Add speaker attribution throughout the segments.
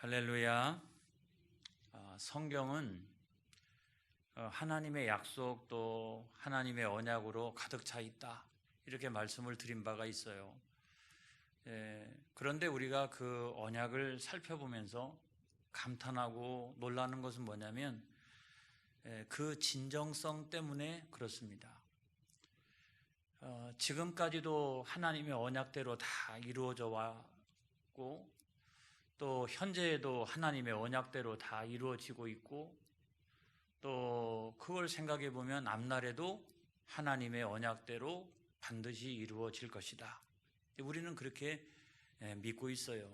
Speaker 1: 할렐루야. 성경은 하나님의 약속 또 하나님의 언약으로 가득 차 있다, 이렇게 말씀을 드린 바가 있어요. 그런데 우리가 그 언약을 살펴보면서 감탄하고 놀라는 것은 뭐냐면 그 진정성 때문에 그렇습니다. 지금까지도 하나님의 언약대로 다 이루어져 왔고, 또 현재에도 하나님의 언약대로 다 이루어지고 있고, 또 그걸 생각해 보면 앞날에도 하나님의 언약대로 반드시 이루어질 것이다. 우리는 그렇게 믿고 있어요.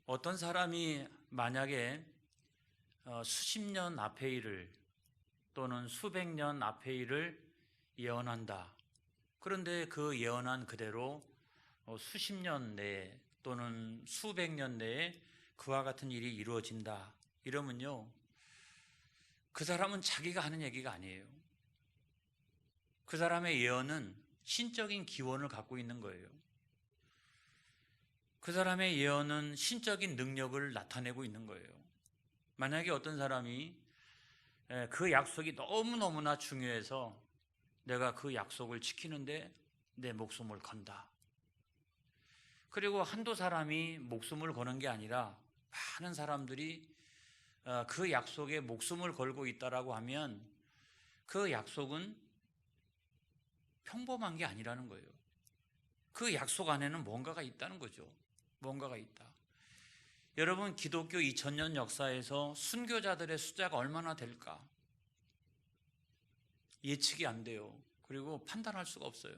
Speaker 1: 어떤 사람이 만약에 수십 년 앞의 일을 또는 수백 년 앞의 일을 예언한다. 그런데 그 예언한 그대로 수십 년 내에 또는 수백 년 내에 그와 같은 일이 이루어진다, 이러면요, 그 사람은 자기가 하는 얘기가 아니에요. 그 사람의 예언은 신적인 기원을 갖고 있는 거예요. 그 사람의 예언은 신적인 능력을 나타내고 있는 거예요. 만약에 어떤 사람이 그 약속이 너무너무나 중요해서 내가 그 약속을 지키는데 내 목숨을 건다. 그리고 한두 사람이 목숨을 거는 게 아니라 많은 사람들이 그 약속에 목숨을 걸고 있다라고 하면 그 약속은 평범한 게 아니라는 거예요. 그 약속 안에는 뭔가가 있다는 거죠. 뭔가가 있다. 여러분, 기독교 2000년 역사에서 순교자들의 숫자가 얼마나 될까? 예측이 안 돼요. 그리고 판단할 수가 없어요.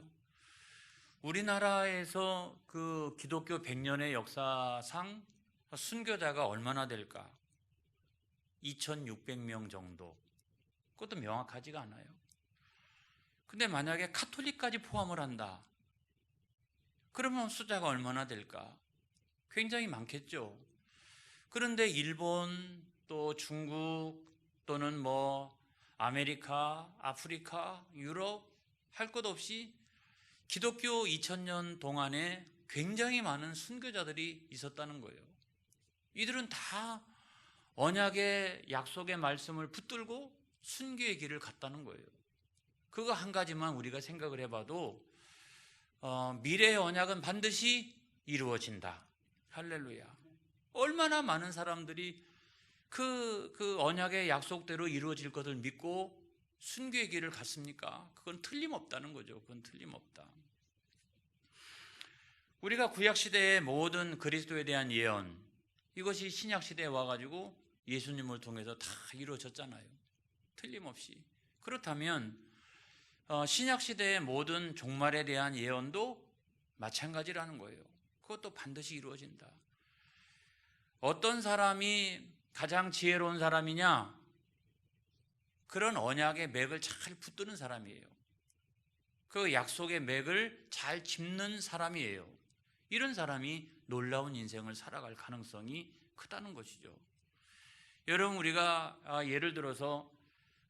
Speaker 1: 우리나라에서 그 기독교 100년의 역사상 순교자가 얼마나 될까? 2600명 정도. 그것도 명확하지가 않아요. 근데 만약에 카톨릭까지 포함을 한다, 그러면 숫자가 얼마나 될까? 굉장히 많겠죠. 그런데 일본, 또 중국, 또는 아메리카, 아프리카, 유럽, 할 것 없이 기독교 2000년 동안에 굉장히 많은 순교자들이 있었다는 거예요. 이들은 다 언약의 약속의 말씀을 붙들고 순교의 길을 갔다는 거예요. 그거 한 가지만 우리가 생각을 해봐도 미래의 언약은 반드시 이루어진다. 할렐루야. 얼마나 많은 사람들이 그 언약의 약속대로 이루어질 것을 믿고 순교의 길을 갔습니까? 그건 틀림없다는 거죠. 그건 틀림없다. 우리가 구약시대의 모든 그리스도에 대한 예언, 이것이 신약시대에 와가지고 예수님을 통해서 다 이루어졌잖아요. 틀림없이. 그렇다면 신약시대의 모든 종말에 대한 예언도 마찬가지라는 거예요. 그것도 반드시 이루어진다. 어떤 사람이 가장 지혜로운 사람이냐? 그런 언약의 맥을 잘 붙드는 사람이에요. 그 약속의 맥을 잘 짚는 사람이에요. 이런 사람이 놀라운 인생을 살아갈 가능성이 크다는 것이죠. 여러분, 우리가 예를 들어서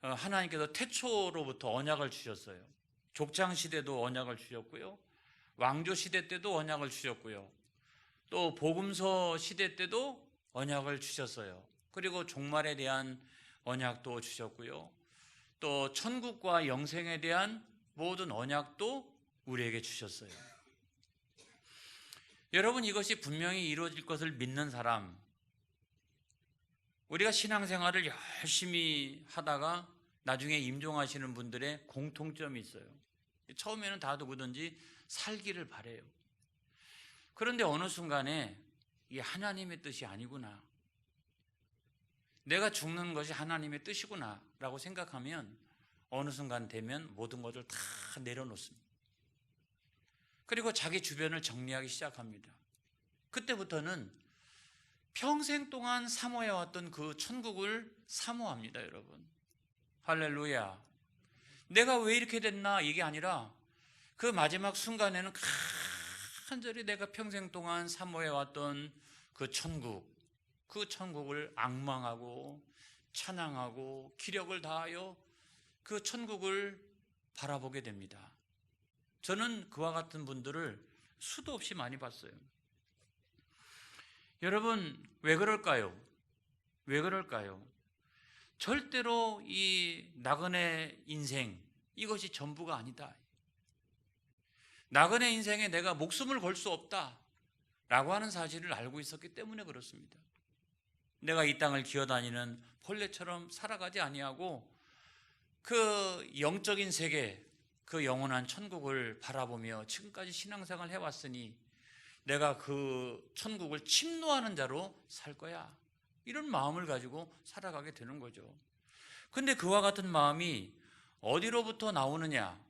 Speaker 1: 하나님께서 태초로부터 언약을 주셨어요. 족장시대도 언약을 주셨고요, 왕조시대 때도 언약을 주셨고요, 또 복음서 시대 때도 언약을 주셨어요. 그리고 종말에 대한 언약도 주셨고요, 또 천국과 영생에 대한 모든 언약도 우리에게 주셨어요. 여러분, 이것이 분명히 이루어질 것을 믿는 사람, 우리가 신앙생활을 열심히 하다가 나중에 임종하시는 분들의 공통점이 있어요. 처음에는 다 누구든지 살기를 바래요. 그런데 어느 순간에 이게 하나님의 뜻이 아니구나, 내가 죽는 것이 하나님의 뜻이구나 라고 생각하면 어느 순간 되면 모든 것을 다 내려놓습니다. 그리고 자기 주변을 정리하기 시작합니다. 그때부터는 평생 동안 사모해왔던 그 천국을 사모합니다. 여러분, 할렐루야. 내가 왜 이렇게 됐나, 이게 아니라 그 마지막 순간에는 간절히 내가 평생 동안 사모해왔던 그 천국, 그 천국을 앙망하고 찬양하고 기력을 다하여 그 천국을 바라보게 됩니다. 저는 그와 같은 분들을 수도 없이 많이 봤어요. 여러분, 왜 그럴까요? 왜 그럴까요? 절대로 이 나그네 인생, 이것이 전부가 아니다. 나그네 인생에 내가 목숨을 걸 수 없다 라고 하는 사실을 알고 있었기 때문에 그렇습니다. 내가 이 땅을 기어다니는 벌레처럼 살아가지 아니하고 그 영적인 세계, 그 영원한 천국을 바라보며 지금까지 신앙생활을 해왔으니 내가 그 천국을 침노하는 자로 살 거야, 이런 마음을 가지고 살아가게 되는 거죠. 근데 그와 같은 마음이 어디로부터 나오느냐?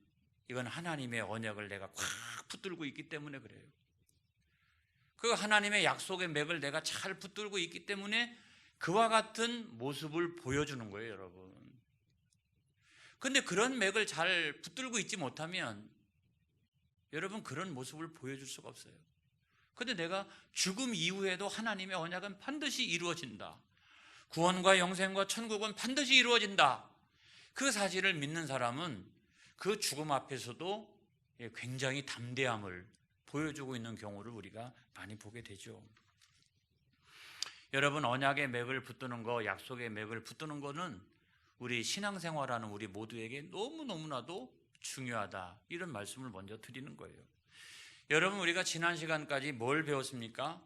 Speaker 1: 이건 하나님의 언약을 내가 꽉 붙들고 있기 때문에 그래요. 그 하나님의 약속의 맥을 내가 잘 붙들고 있기 때문에 그와 같은 모습을 보여주는 거예요, 여러분. 근데 그런 맥을 잘 붙들고 있지 못하면 여러분, 그런 모습을 보여줄 수가 없어요. 근데 내가 죽음 이후에도 하나님의 언약은 반드시 이루어진다, 구원과 영생과 천국은 반드시 이루어진다, 그 사실을 믿는 사람은 그 죽음 앞에서도 굉장히 담대함을 보여주고 있는 경우를 우리가 많이 보게 되죠. 여러분, 언약의 맥을 붙드는 거, 약속의 맥을 붙드는 거는 우리 신앙생활하는 우리 모두에게 너무너무나도 중요하다, 이런 말씀을 먼저 드리는 거예요. 여러분, 우리가 지난 시간까지 뭘 배웠습니까?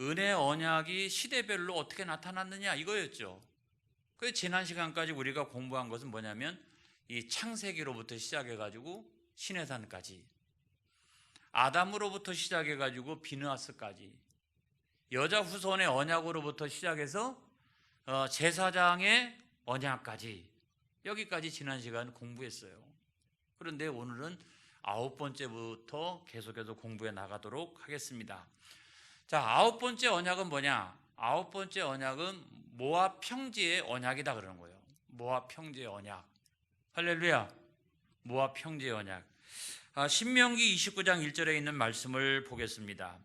Speaker 1: 은혜 언약이 시대별로 어떻게 나타났느냐, 이거였죠. 그 지난 시간까지 우리가 공부한 것은 뭐냐면 이 창세기로부터 시작해가지고 시내산까지, 아담으로부터 시작해가지고 비느하스까지, 여자 후손의 언약으로부터 시작해서 제사장의 언약까지, 여기까지 지난 시간 공부했어요. 그런데 오늘은 9번째부터 계속해서 공부해 나가도록 하겠습니다. 자, 9번째 언약은 뭐냐? 9번째 언약은 모압 평지의 언약이다 그러는 거예요. 모압 평지의 언약. 할렐루야. 모압 평지의 언약. 신명기 29장 1절에 있는 말씀을 보겠습니다.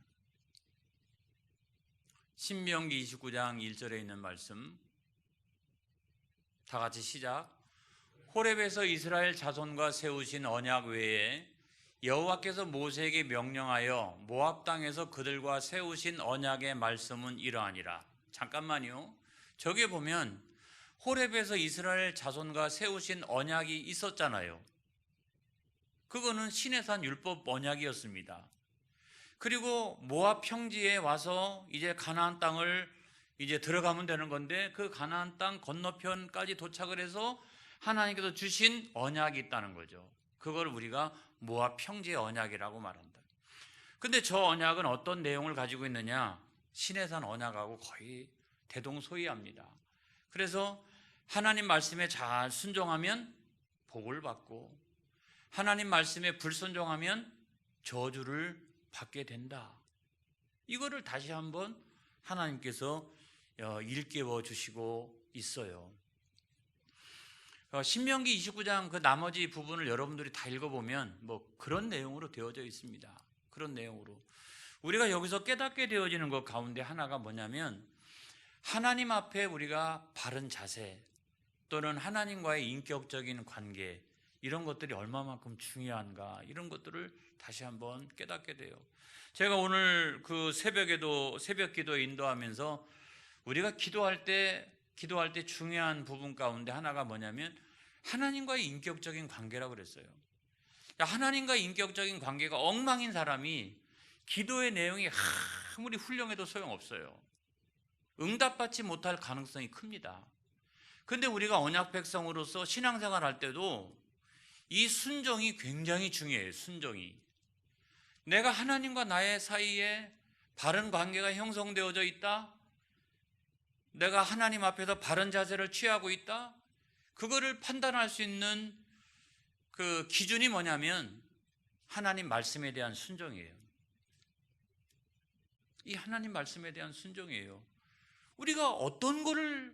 Speaker 1: 신명기 29장 1절에 있는 말씀, 다 같이 시작. 호렙에서 이스라엘 자손과 세우신 언약 외에 여호와께서 모세에게 명령하여 모압 땅에서 그들과 세우신 언약의 말씀은 이러하니라. 잠깐만요. 저기 보면 호렙에서 이스라엘 자손과 세우신 언약이 있었잖아요. 그거는 시내산 율법 언약이었습니다. 그리고 모압 평지에 와서 이제 가나안 땅을 이제 들어가면 되는 건데, 그 가나안 땅 건너편까지 도착을 해서 하나님께서 주신 언약이 있다는 거죠. 그걸 우리가 모압 평지의 언약이라고 말한다. 근데 저 언약은 어떤 내용을 가지고 있느냐? 시내산 언약하고 거의 대동소이합니다. 그래서 하나님 말씀에 잘 순종하면 복을 받고, 하나님 말씀에 불순종하면 저주를 받게 된다. 이거를 다시 한번 하나님께서 일깨워 주시고 있어요. 신명기 29장 그 나머지 부분을 여러분들이 다 읽어보면 뭐 그런 내용으로 되어져 있습니다. 그런 내용으로 우리가 여기서 깨닫게 되어지는 것 가운데 하나가 뭐냐면, 하나님 앞에 우리가 바른 자세 또는 하나님과의 인격적인 관계, 이런 것들이 얼마만큼 중요한가, 이런 것들을 다시 한번 깨닫게 돼요. 제가 오늘 그 새벽에도 새벽 기도에 인도하면서 우리가 기도할 때 중요한 부분 가운데 하나가 뭐냐면 하나님과의 인격적인 관계라고 그랬어요. 하나님과의 인격적인 관계가 엉망인 사람이 기도의 내용이 아무리 훌륭해도 소용없어요. 응답받지 못할 가능성이 큽니다. 그런데 우리가 언약 백성으로서 신앙생활 할 때도 이 순종이 굉장히 중요해요. 순종이. 내가 하나님과 나의 사이에 바른 관계가 형성되어져 있다, 내가 하나님 앞에서 바른 자세를 취하고 있다, 그거를 판단할 수 있는 그 기준이 뭐냐면 하나님 말씀에 대한 순종이에요. 이 하나님 말씀에 대한 순종이에요. 우리가 어떤 걸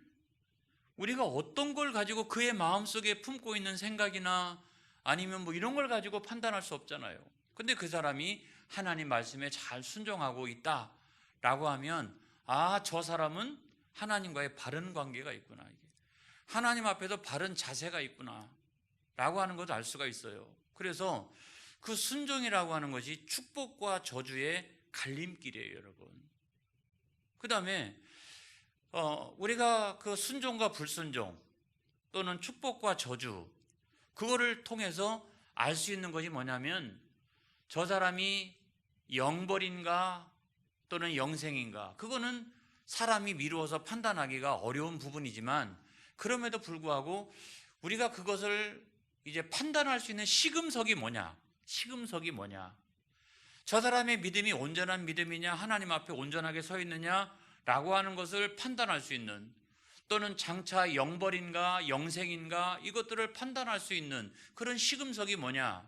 Speaker 1: 가지고 그의 마음속에 품고 있는 생각이나 아니면 뭐 이런 걸 가지고 판단할 수 없잖아요. 근데 그 사람이 하나님 말씀에 잘 순종하고 있다라고 하면, 저 사람은 하나님과의 바른 관계가 있구나, 이게 하나님 앞에서 바른 자세가 있구나 라고 하는 것을 알 수가 있어요. 그래서 그 순종이라고 하는 것이 축복과 저주의 갈림길이에요, 여러분. 그 다음에 우리가 그 순종과 불순종 또는 축복과 저주, 그거를 통해서 알 수 있는 것이 뭐냐면 저 사람이 영벌인가 또는 영생인가, 그거는 사람이 미루어서 판단하기가 어려운 부분이지만, 그럼에도 불구하고 우리가 그것을 이제 판단할 수 있는 시금석이 뭐냐, 시금석이 뭐냐, 저 사람의 믿음이 온전한 믿음이냐, 하나님 앞에 온전하게 서 있느냐라고 하는 것을 판단할 수 있는, 또는 장차 영벌인가 영생인가 이것들을 판단할 수 있는 그런 시금석이 뭐냐,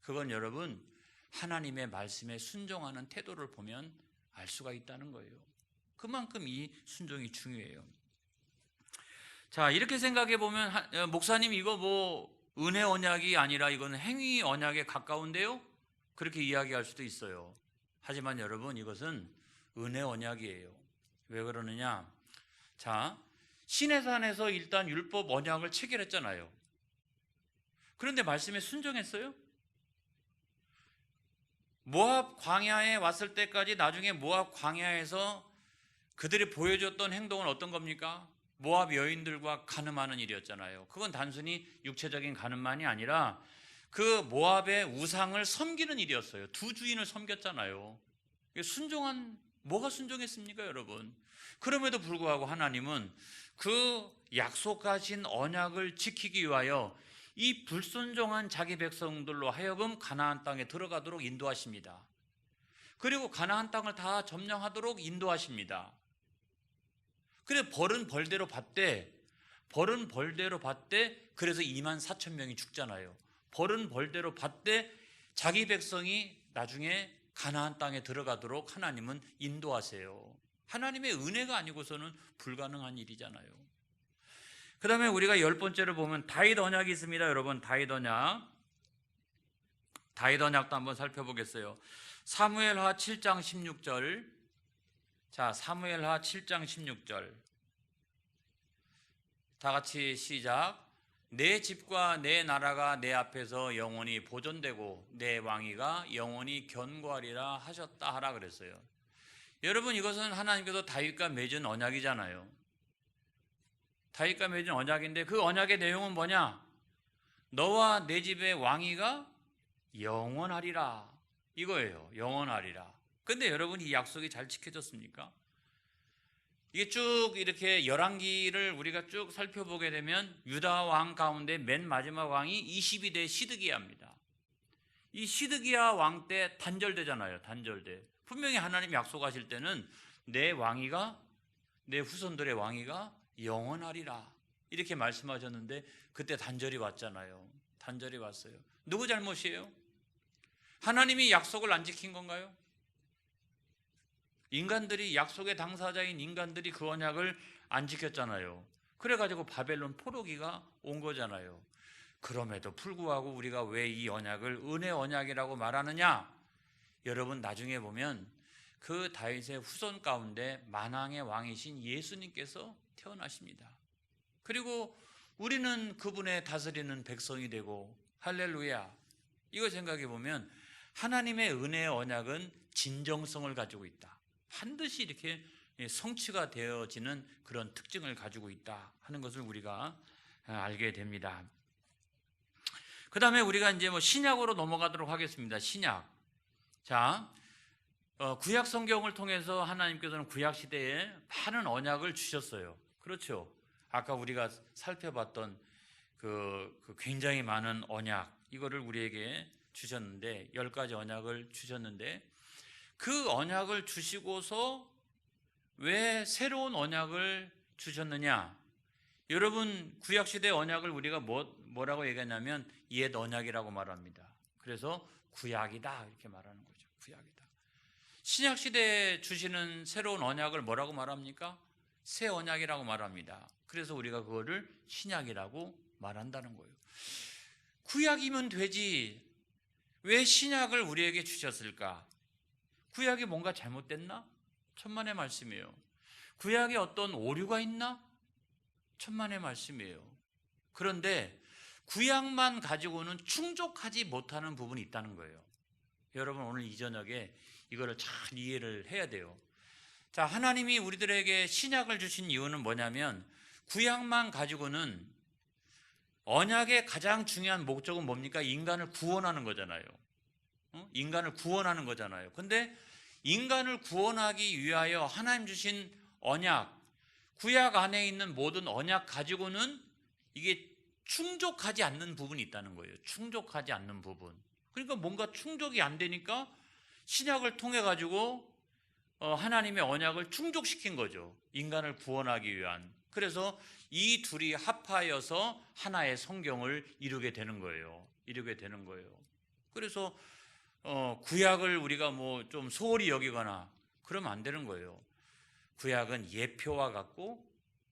Speaker 1: 그건 여러분 하나님의 말씀에 순종하는 태도를 보면 알 수가 있다는 거예요. 그만큼 이 순종이 중요해요. 자, 이렇게 생각해 보면 목사님 이거 뭐 은혜 언약이 아니라 이거는 행위 언약에 가까운데요? 그렇게 이야기할 수도 있어요. 하지만 여러분, 이것은 은혜 언약이에요. 왜 그러느냐? 자, 시내산에서 일단 율법 언약을 체결했잖아요. 그런데 말씀에 순종했어요? 모압 광야에 왔을 때까지, 나중에 모압 광야에서 그들이 보여줬던 행동은 어떤 겁니까? 모압 여인들과 간음하는 일이었잖아요. 그건 단순히 육체적인 간음만이 아니라 그 모압의 우상을 섬기는 일이었어요. 두 주인을 섬겼잖아요. 뭐가 순종했습니까, 여러분? 그럼에도 불구하고 하나님은 그 약속하신 언약을 지키기 위하여 이 불순종한 자기 백성들로 하여금 가나안 땅에 들어가도록 인도하십니다. 그리고 가나안 땅을 다 점령하도록 인도하십니다. 그래, 벌은 벌대로 받되, 그래서 24,000명이 죽잖아요. 벌은 벌대로 받되 자기 백성이 나중에 가나안 땅에 들어가도록 하나님은 인도하세요. 하나님의 은혜가 아니고서는 불가능한 일이잖아요. 그 다음에 우리가 10번째로 보면 다윗 언약이 있습니다. 여러분, 다윗 언약도 한번 살펴보겠어요. 사무엘하 7장 16절. 자, 사무엘하 7장 16절. 다 같이 시작. 내 집과 내 나라가 내 앞에서 영원히 보존되고 내 왕위가 영원히 견고하리라 하셨다 하라 그랬어요. 여러분, 이것은 하나님께서 다윗과 맺은 언약이잖아요. 다윗과 맺은 언약인데 그 언약의 내용은 뭐냐? 너와 내 집의 왕위가 영원하리라, 이거예요. 영원하리라. 근데 여러분, 이 약속이 잘 지켜졌습니까? 이게 쭉 이렇게 열왕기를 우리가 쭉 살펴보게 되면 유다 왕 가운데 맨 마지막 왕이 22대 시드기야입니다. 이 시드기야 왕 때 단절되잖아요. 단절돼. 분명히 하나님 약속하실 때는 내 왕위가, 내 후손들의 왕위가 영원하리라 이렇게 말씀하셨는데 그때 단절이 왔잖아요. 단절이 왔어요. 누구 잘못이에요? 하나님이 약속을 안 지킨 건가요? 인간들이, 약속의 당사자인 인간들이 그 언약을 안 지켰잖아요. 그래가지고 바벨론 포로기가 온 거잖아요. 그럼에도 불구하고 우리가 왜 이 언약을 은혜 언약이라고 말하느냐? 여러분, 나중에 보면 그 다윗의 후손 가운데 만왕의 왕이신 예수님께서 태어나십니다. 그리고 우리는 그분의 다스리는 백성이 되고, 할렐루야. 이거 생각해 보면 하나님의 은혜의 언약은 진정성을 가지고 있다. 반드시 이렇게 성취가 되어지는 그런 특징을 가지고 있다 하는 것을 우리가 알게 됩니다. 그 다음에 우리가 이제 신약으로 넘어가도록 하겠습니다. 신약. 자, 구약 성경을 통해서 하나님께서는 구약 시대에 많은 언약을 주셨어요. 그렇죠. 아까 우리가 살펴봤던 그 굉장히 많은 언약, 이거를 우리에게 주셨는데, 10가지 언약을 주셨는데, 그 언약을 주시고서 왜 새로운 언약을 주셨느냐? 여러분, 구약시대 언약을 우리가 뭐라고 얘기하냐면 옛 언약이라고 말합니다. 그래서 구약이다 이렇게 말하는 거죠. 구약이다. 신약시대에 주시는 새로운 언약을 뭐라고 말합니까? 새 언약이라고 말합니다. 그래서 우리가 그거를 신약이라고 말한다는 거예요. 구약이면 되지 왜 신약을 우리에게 주셨을까? 구약이 뭔가 잘못됐나? 천만의 말씀이에요. 구약에 어떤 오류가 있나? 천만의 말씀이에요. 그런데 구약만 가지고는 충족하지 못하는 부분이 있다는 거예요. 여러분, 오늘 이 저녁에 이거를 잘 이해를 해야 돼요. 자, 하나님이 우리들에게 신약을 주신 이유는 뭐냐면 구약만 가지고는 언약의 가장 중요한 목적은 뭡니까? 인간을 구원하는 거잖아요. 인간을 구원하는 거잖아요. 근데 인간을 구원하기 위하여 하나님 주신 언약, 구약 안에 있는 모든 언약 가지고는 이게 충족하지 않는 부분이 있다는 거예요. 충족하지 않는 부분. 그러니까 뭔가 충족이 안 되니까 신약을 통해 가지고 하나님의 언약을 충족시킨 거죠. 인간을 구원하기 위한. 그래서 이 둘이 합하여서 하나의 성경을 이루게 되는 거예요. 이루게 되는 거예요. 그래서 구약을 우리가 뭐 좀 소홀히 여기거나 그러면 안 되는 거예요. 구약은 예표와 같고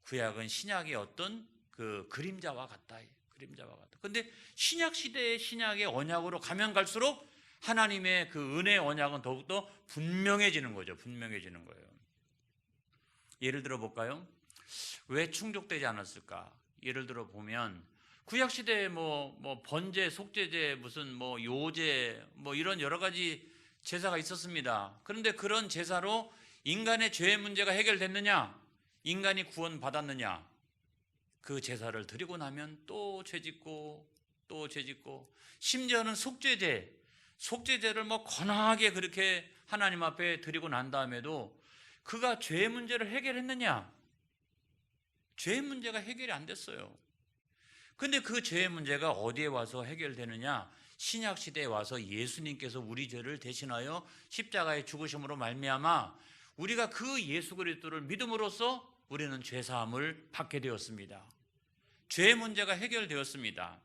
Speaker 1: 구약은 신약의 어떤 그 그림자와 같다. 그림자와 같다. 근데 신약 시대의 신약의 언약으로 가면 갈수록 하나님의 그 은혜의 언약은 더욱더 분명해지는 거죠. 분명해지는 거예요. 예를 들어 볼까요? 왜 충족되지 않았을까? 예를 들어 보면 구약 시대에 뭐 번제, 속죄제, 무슨 뭐 요제, 뭐 이런 여러 가지 제사가 있었습니다. 그런데 그런 제사로 인간의 죄의 문제가 해결됐느냐? 인간이 구원받았느냐? 그 제사를 드리고 나면 또 죄짓고 또 죄짓고, 심지어는 속죄제를 뭐 거나하게 그렇게 하나님 앞에 드리고 난 다음에도 그가 죄의 문제를 해결했느냐? 죄의 문제가 해결이 안 됐어요. 근데 그 죄의 문제가 어디에 와서 해결되느냐? 신약 시대에 와서 예수님께서 우리 죄를 대신하여 십자가의 죽으심으로 말미암아 우리가 그 예수 그리스도를 믿음으로써 우리는 죄 사함을 받게 되었습니다. 죄의 문제가 해결되었습니다.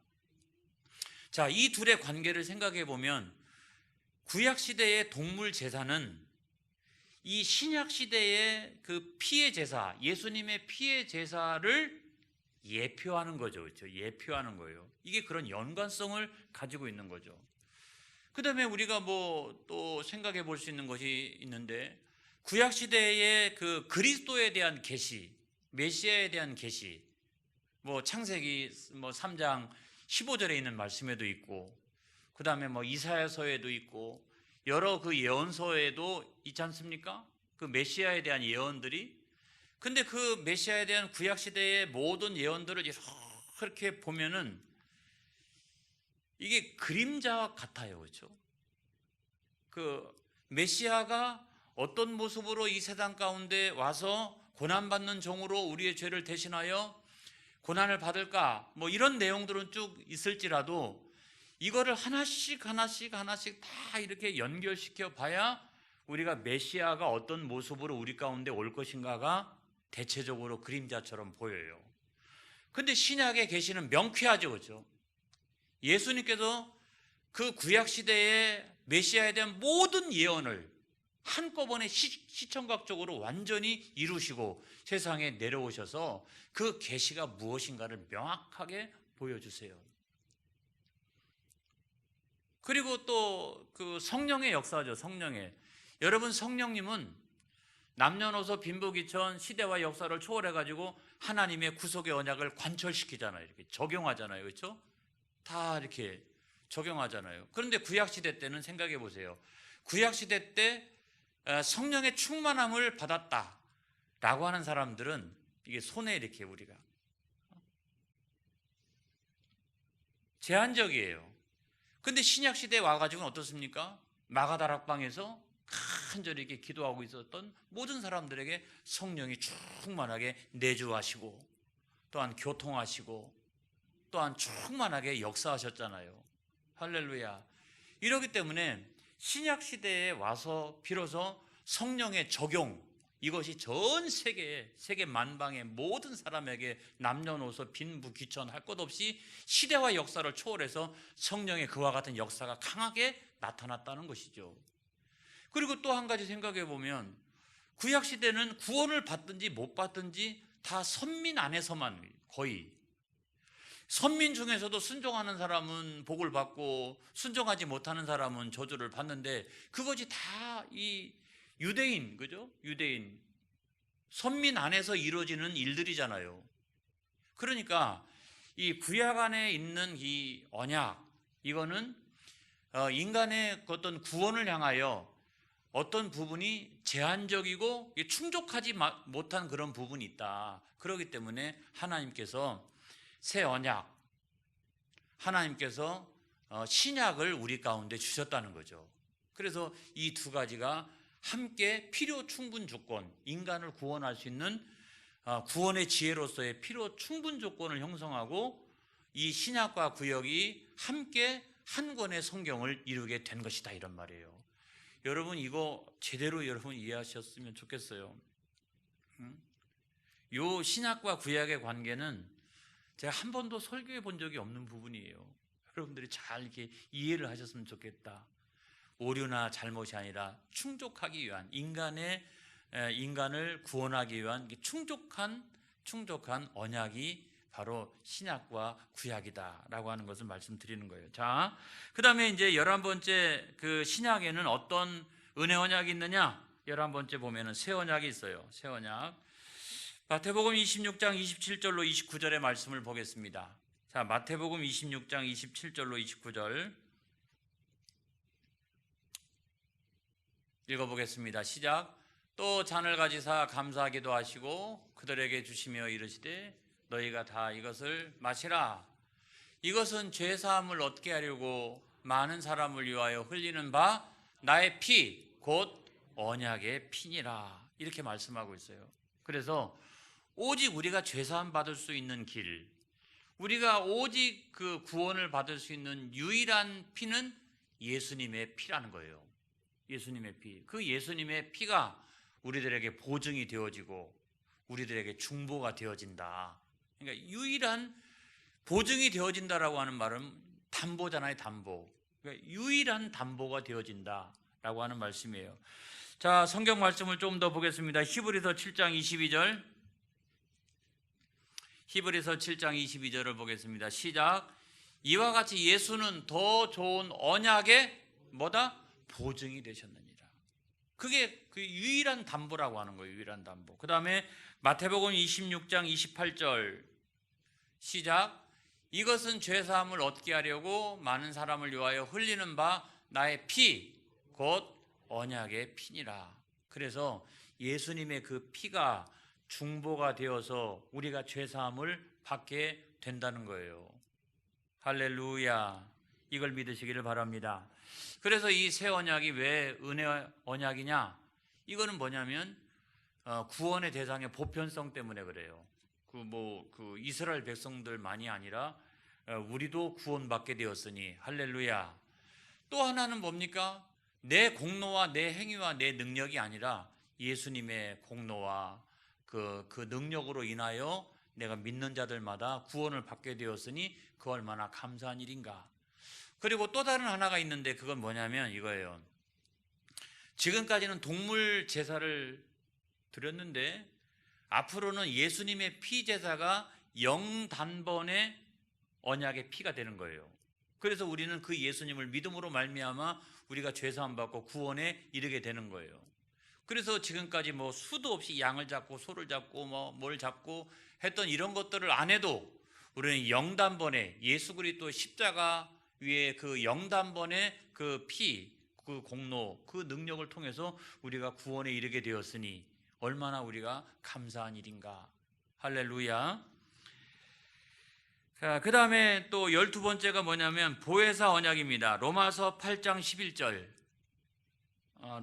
Speaker 1: 자, 이 둘의 관계를 생각해 보면 구약 시대의 동물 제사는 이 신약 시대의 그 피의 제사, 예수님의 피의 제사를 예표하는 거죠. 그렇죠? 예표하는 거예요. 이게 그런 연관성을 가지고 있는 거죠. 그 다음에 우리가 뭐 또 생각해 볼 수 있는 것이 있는데, 구약 시대의 그 그리스도에 대한 계시, 메시아에 대한 계시, 뭐 창세기 뭐 3장 15절에 있는 말씀에도 있고, 그 다음에 뭐 이사야서에도 있고, 여러 그 예언서에도 있지 않습니까? 그 메시아에 대한 예언들이. 근데 그 메시아에 대한 구약 시대의 모든 예언들을 이렇게 보면은 이게 그림자 같아요. 그렇죠? 그 메시아가 어떤 모습으로 이 세상 가운데 와서 고난받는 종으로 우리의 죄를 대신하여 고난을 받을까? 뭐 이런 내용들은 쭉 있을지라도 이거를 하나씩 다 이렇게 연결시켜 봐야 우리가 메시아가 어떤 모습으로 우리 가운데 올 것인가가 대체적으로 그림자처럼 보여요. 근데 신약의 계시는 명쾌하죠. 그렇죠? 예수님께서 그 구약 시대의 메시아에 대한 모든 예언을 한꺼번에 시청각적으로 완전히 이루시고 세상에 내려오셔서 그 계시가 무엇인가를 명확하게 보여주세요. 그리고 또 그 성령의 역사죠. 여러분, 성령님은 남녀노소 빈부귀천 시대와 역사를 초월해가지고 하나님의 구속의 언약을 관철시키잖아요. 이렇게 적용하잖아요. 그렇죠? 다 이렇게 적용하잖아요. 그런데 구약시대 때는 생각해 보세요. 구약시대 때 성령의 충만함을 받았다라고 하는 사람들은 이게 손에 이렇게 우리가 제한적이에요. 근데 신약시대에 와가지고는 어떻습니까? 마가다락방에서 간절히 이렇게 기도하고 있었던 모든 사람들에게 성령이 충만하게 내주하시고 또한 교통하시고 또한 충만하게 역사하셨잖아요. 할렐루야. 이렇기 때문에 신약시대에 와서 비로소 성령의 적용, 이것이 전 세계 만방의 모든 사람에게 남녀노소 빈부귀천 할 것 없이 시대와 역사를 초월해서 성령의 그와 같은 역사가 강하게 나타났다는 것이죠. 그리고 또 한 가지 생각해 보면 구약시대는 구원을 받든지 못 받든지 다 선민 안에서만, 거의 선민 중에서도 순종하는 사람은 복을 받고 순종하지 못하는 사람은 저주를 받는데, 그것이 다 이 유대인, 그죠? 유대인 선민 안에서 이루어지는 일들이잖아요. 그러니까 이 구약 안에 있는 이 언약, 이거는 인간의 어떤 구원을 향하여 어떤 부분이 제한적이고 충족하지 못한 그런 부분이 있다. 그렇기 때문에 하나님께서 새 언약, 하나님께서 신약을 우리 가운데 주셨다는 거죠. 그래서 이 두 가지가 함께 필요 충분 조건, 인간을 구원할 수 있는 구원의 지혜로서의 필요 충분 조건을 형성하고 이 신약과 구약이 함께 한 권의 성경을 이루게 된 것이다, 이런 말이에요. 여러분, 이거 제대로 여러분 이해하셨으면 좋겠어요. 요 신약과 구약의 관계는 제가 한 번도 설교해 본 적이 없는 부분이에요. 여러분들이 잘 이렇게 이해를 하셨으면 좋겠다. 오류나 잘못이 아니라 충족하기 위한, 인간을 구원하기 위한 충족한 언약이 바로 신약과 구약이다라고 하는 것을 말씀드리는 거예요. 자, 그 다음에 이제 11번째 그 신약에는 어떤 은혜 언약이 있느냐? 11번째 보면은 새 언약이 있어요. 새 언약. 마태복음 26장 27절로 29절의 말씀을 보겠습니다. 자, 마태복음 26장 27절로 29절 읽어보겠습니다. 시작. 또 잔을 가지사 감사하기도 하시고 그들에게 주시며 이르시되 너희가 다 이것을 마시라. 이것은 죄사함을 얻게 하려고 많은 사람을 위하여 흘리는 바 나의 피 곧 언약의 피니라. 이렇게 말씀하고 있어요. 그래서 오직 우리가 죄사함 받을 수 있는 길, 우리가 오직 그 구원을 받을 수 있는 유일한 피는 예수님의 피라는 거예요. 예수님의 피. 그 예수님의 피가 우리들에게 보증이 되어지고 우리들에게 중보가 되어진다. 그러니까 유일한 보증이 되어진다라고 하는 말은 담보잖아요, 담보. 그러니까 유일한 담보가 되어진다라고 하는 말씀이에요. 자, 성경 말씀을 좀 더 보겠습니다. 히브리서 7장 22절. 히브리서 7장 22절을 보겠습니다. 시작. 이와 같이 예수는 더 좋은 언약의 뭐다? 보증이 되셨느니라. 그게 그 유일한 담보라고 하는 거예요. 유일한 담보. 그 다음에 마태복음 26장 28절 시작. 이것은 죄사함을 얻게 하려고 많은 사람을 위하여 흘리는 바 나의 피 곧 언약의 피니라. 그래서 예수님의 그 피가 중보가 되어서 우리가 죄사함을 받게 된다는 거예요. 할렐루야. 이걸 믿으시기를 바랍니다. 그래서 이 새 언약이 왜 은혜 언약이냐? 이거는 뭐냐면 구원의 대상의 보편성 때문에 그래요. 그 이스라엘 백성들만이 아니라 우리도 구원받게 되었으니 할렐루야. 또 하나는 뭡니까? 내 공로와 내 행위와 내 능력이 아니라 예수님의 공로와 그 능력으로 인하여 내가 믿는 자들마다 구원을 받게 되었으니 그 얼마나 감사한 일인가. 그리고 또 다른 하나가 있는데 그건 뭐냐면 이거예요. 지금까지는 동물 제사를 드렸는데 앞으로는 예수님의 피 제사가 영단번의 언약의 피가 되는 거예요. 그래서 우리는 그 예수님을 믿음으로 말미암아 우리가 죄사함 받고 구원에 이르게 되는 거예요. 그래서 지금까지 수도 없이 양을 잡고 소를 잡고 뭘 잡고 했던 이런 것들을 안 해도 우리는 영단번에 예수 그리스도 십자가 위에 그 영단번의 그 피, 그 공로, 그 능력을 통해서 우리가 구원에 이르게 되었으니 얼마나 우리가 감사한 일인가. 할렐루야. 자, 그 다음에 또 12번째가 뭐냐면 보혜사 언약입니다. 로마서 8장 11절.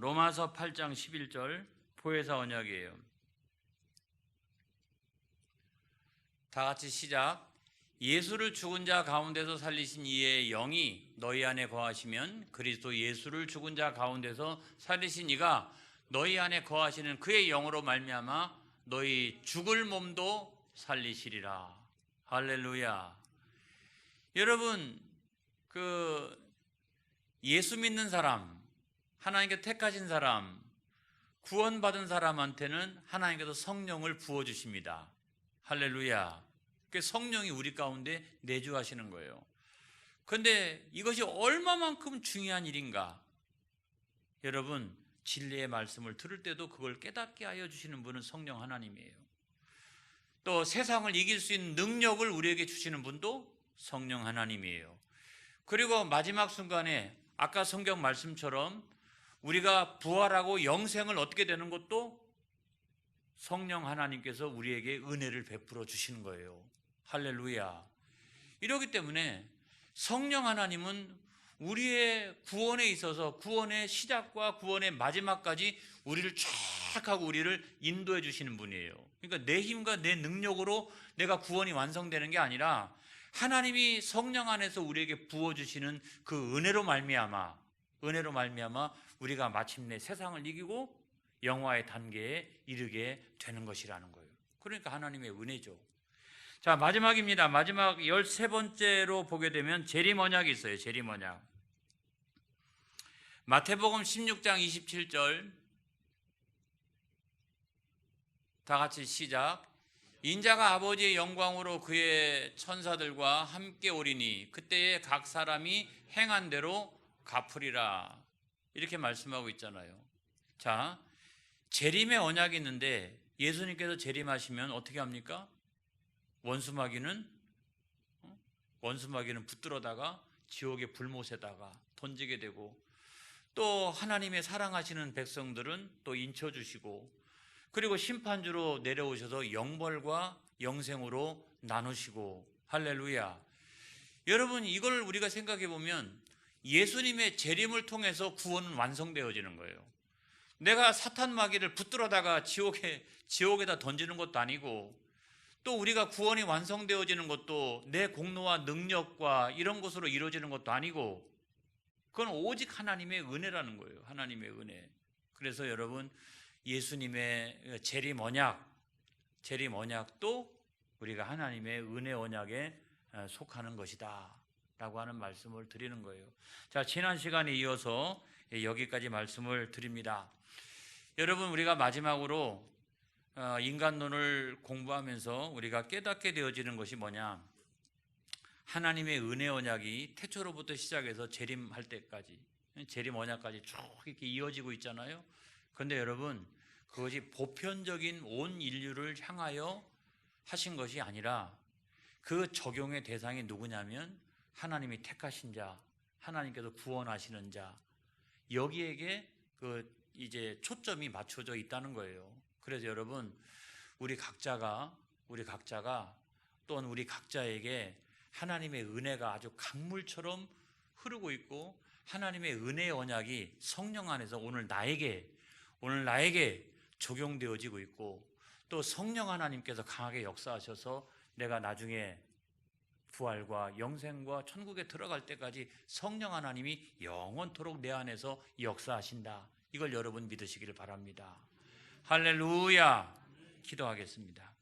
Speaker 1: 로마서 8장 11절 보혜사 언약이에요. 다 같이 시작. 예수를 죽은 자 가운데서 살리신 이의 영이 너희 안에 거하시면 그리스도 예수를 죽은 자 가운데서 살리신 이가 너희 안에 거하시는 그의 영으로 말미암아 너희 죽을 몸도 살리시리라. 할렐루야. 여러분, 예수 믿는 사람, 하나님께 택하신 사람, 구원받은 사람한테는 하나님께서 성령을 부어주십니다. 할렐루야. 성령이 우리 가운데 내주하시는 거예요. 그런데 이것이 얼마만큼 중요한 일인가? 여러분, 진리의 말씀을 들을 때도 그걸 깨닫게 하여 주시는 분은 성령 하나님이에요. 또 세상을 이길 수 있는 능력을 우리에게 주시는 분도 성령 하나님이에요. 그리고 마지막 순간에 아까 성경 말씀처럼 우리가 부활하고 영생을 얻게 되는 것도 성령 하나님께서 우리에게 은혜를 베풀어 주시는 거예요. 할렐루야. 이렇기 때문에 성령 하나님은 우리의 구원에 있어서 구원의 시작과 구원의 마지막까지 우리를 쫙 하고 우리를 인도해 주시는 분이에요. 그러니까 내 힘과 내 능력으로 내가 구원이 완성되는 게 아니라 하나님이 성령 안에서 우리에게 부어주시는 그 은혜로 말미암아 우리가 마침내 세상을 이기고 영화의 단계에 이르게 되는 것이라는 거예요. 그러니까 하나님의 은혜죠. 자, 마지막입니다. 마지막 13번째로 보게 되면 재림언약이 있어요. 재림언약. 마태복음 16장 27절 다 같이 시작. 인자가 아버지의 영광으로 그의 천사들과 함께 오리니 그때에 각 사람이 행한 대로 갚으리라. 이렇게 말씀하고 있잖아요. 자, 재림의 언약이 있는데 예수님께서 재림하시면 어떻게 합니까? 원수마귀는 붙들어다가 지옥의 불못에다가 던지게 되고, 또 하나님의 사랑하시는 백성들은 또 인쳐주시고, 그리고 심판주로 내려오셔서 영벌과 영생으로 나누시고. 할렐루야. 여러분, 이걸 우리가 생각해 보면 예수님의 재림을 통해서 구원은 완성되어지는 거예요. 내가 사탄 마귀를 붙들어다가 지옥에다 던지는 것도 아니고, 또 우리가 구원이 완성되어지는 것도 내 공로와 능력과 이런 것으로 이루어지는 것도 아니고, 그건 오직 하나님의 은혜라는 거예요. 하나님의 은혜. 그래서 여러분, 예수님의 재림 언약도 우리가 하나님의 은혜 언약에 속하는 것이다 라고 하는 말씀을 드리는 거예요. 자, 지난 시간에 이어서 여기까지 말씀을 드립니다. 여러분, 우리가 마지막으로 인간론을 공부하면서 우리가 깨닫게 되어지는 것이 뭐냐? 하나님의 은혜 언약이 태초로부터 시작해서 재림할 때까지, 재림 언약까지 쭉 이렇게 이어지고 있잖아요. 그런데 여러분, 그것이 보편적인 온 인류를 향하여 하신 것이 아니라 그 적용의 대상이 누구냐면 하나님이 택하신 자, 하나님께서 구원하시는 자, 여기에게 이제 초점이 맞춰져 있다는 거예요. 그래서 여러분, 우리 각자가 또는 우리 각자에게 하나님의 은혜가 아주 강물처럼 흐르고 있고, 하나님의 은혜의 언약이 성령 안에서 오늘 나에게 적용되어지고 있고, 또 성령 하나님께서 강하게 역사하셔서 내가 나중에 부활과 영생과 천국에 들어갈 때까지 성령 하나님이 영원토록 내 안에서 역사하신다. 이걸 여러분 믿으시기를 바랍니다. 할렐루야. 기도하겠습니다.